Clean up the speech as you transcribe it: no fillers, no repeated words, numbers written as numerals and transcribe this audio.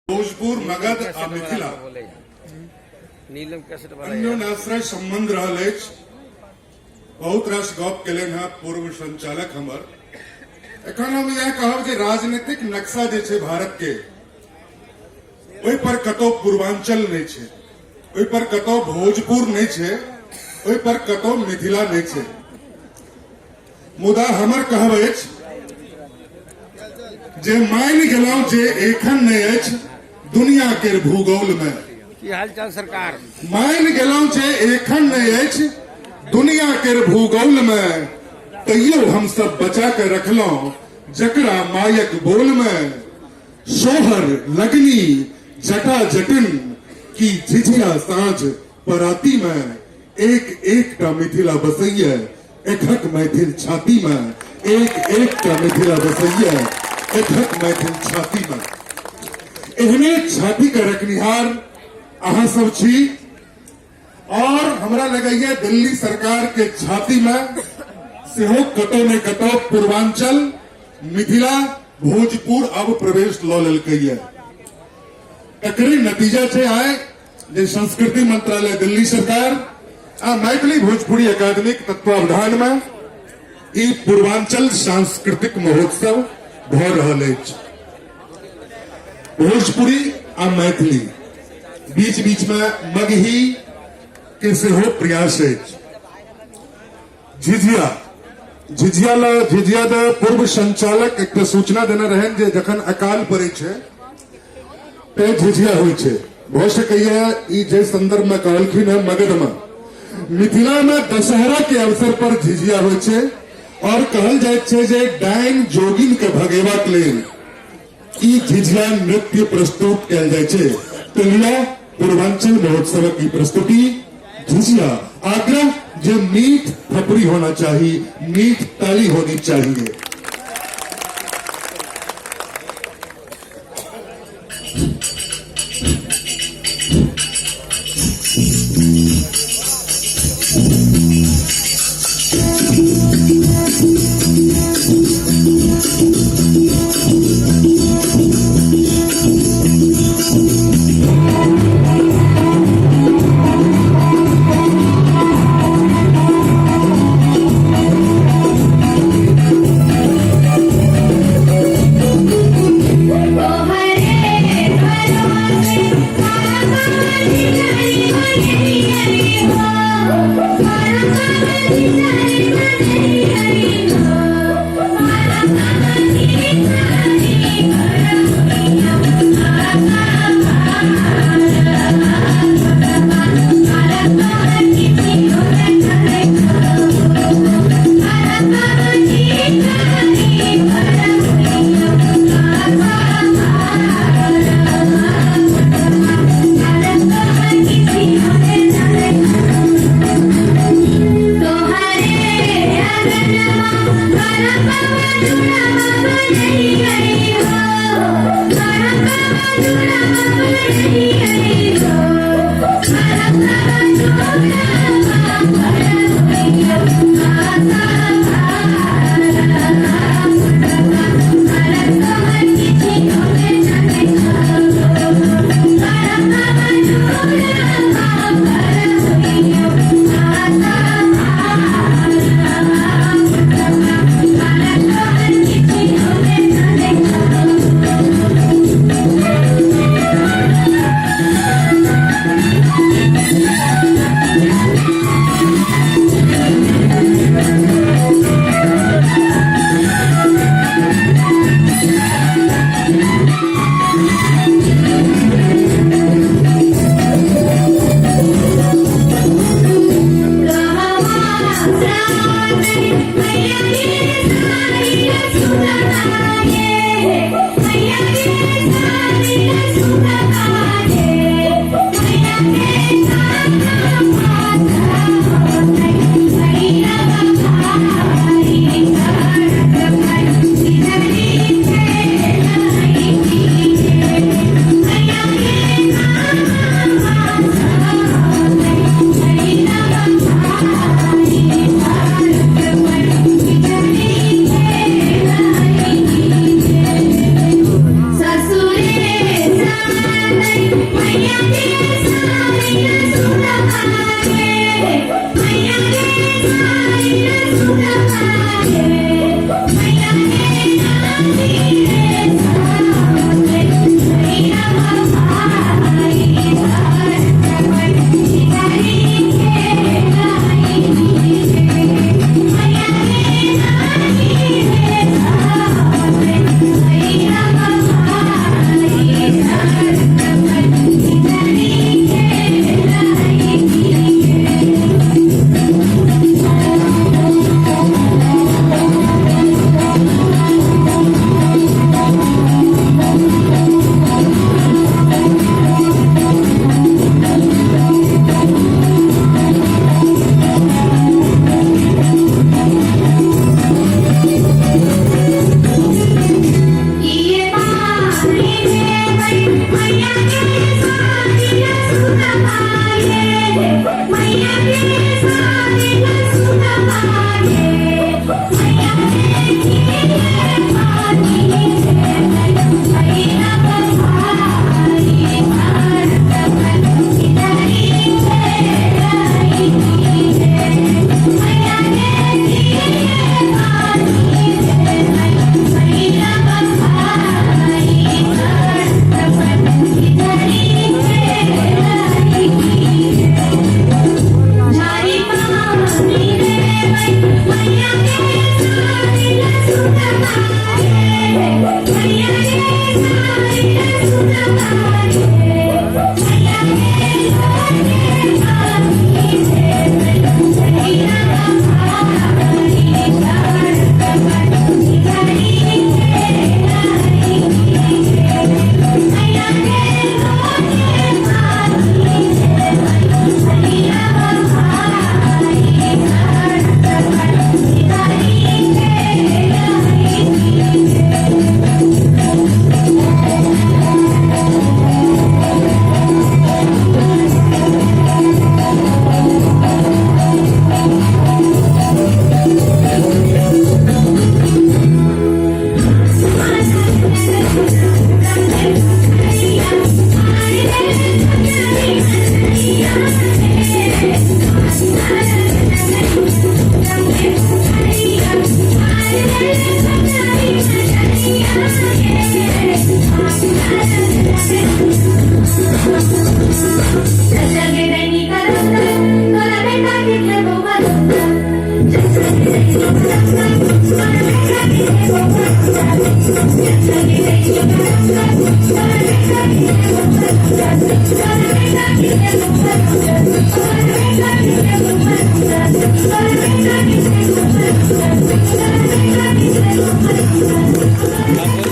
भोजपुर मगध आ मिथिला नीलम cassette अन्योन्याश्रय संबंध रहल अछि। बहुत रास गप केलनि हैं पूर्व संचालक हमर। एखन हम यह कहब जे राजनीतिक नक्शा जे छै भारत के, ओहि पर कतौ पूर्वांचल नहीं छै, ओहि पर कतौ भोजपुर नहीं छै, ओहि पर कतौ मिथिला नहीं छै। मुदा हमर कहब अछि जे मानि गेलहुं जे एखन नहीं अछि दुनिया के भूगोल में। की हालचाल सरकार? मान गेलहुं जे एखन नहीं अछि दुनिया के भूगोल में, तैयो हम सब बचा के रखलहुं जकरा मायक बोल में। सोहर लगनी जटा जटिन की झिझिया साँझ पराती में, एक एक टा मिथिला बसैया एकहक मैथिल छाती में, एक एक टा मिथिला बसैया एकहक मैथिल छाती में। एहने छाती के रखनिहार अहाँ सब छी और हमरा लगैया दिल्ली सरकार के छाती में सेहो कतौ ने कतौ पूर्वांचल, मिथिला, भोजपुर अब प्रवेश लऽ लेलकैया। एकरे नतीजा छै आइ जे संस्कृति मंत्रालय दिल्ली सरकार आ मैथिली भोजपुरी अकादमिक तत्वावधान में ई पूर्वांचल सांस्कृतिक महोत्सव भऽ रहल अछि। भोजपुरी आ मैथिली बीच बीच में मगही के सेहो प्रयास अछि। झिझिया पूर्व संचालक एक सूचना देने रहन जे जखन अकाल पड़े छै ते झिझिया होइ छै। भऽ सकैया ई जे संदर्भ में कहलखिन है मगध में, मिथिला में दशहरा के अवसर पर झिझिया होइ छै और कहल जाइत छै जे डाइन जोगिन के भगेबाक लेल ई झिझिया नृत्य प्रस्तुत कयल जाइ छै। तहिया पूर्वांचल महोत्सव की प्रस्तुति झिझिया। आग्रह जो मीठ थपड़ी होना चाहिए, मीठ ताली होनी चाहिए। ओ हरे हरो Thank you.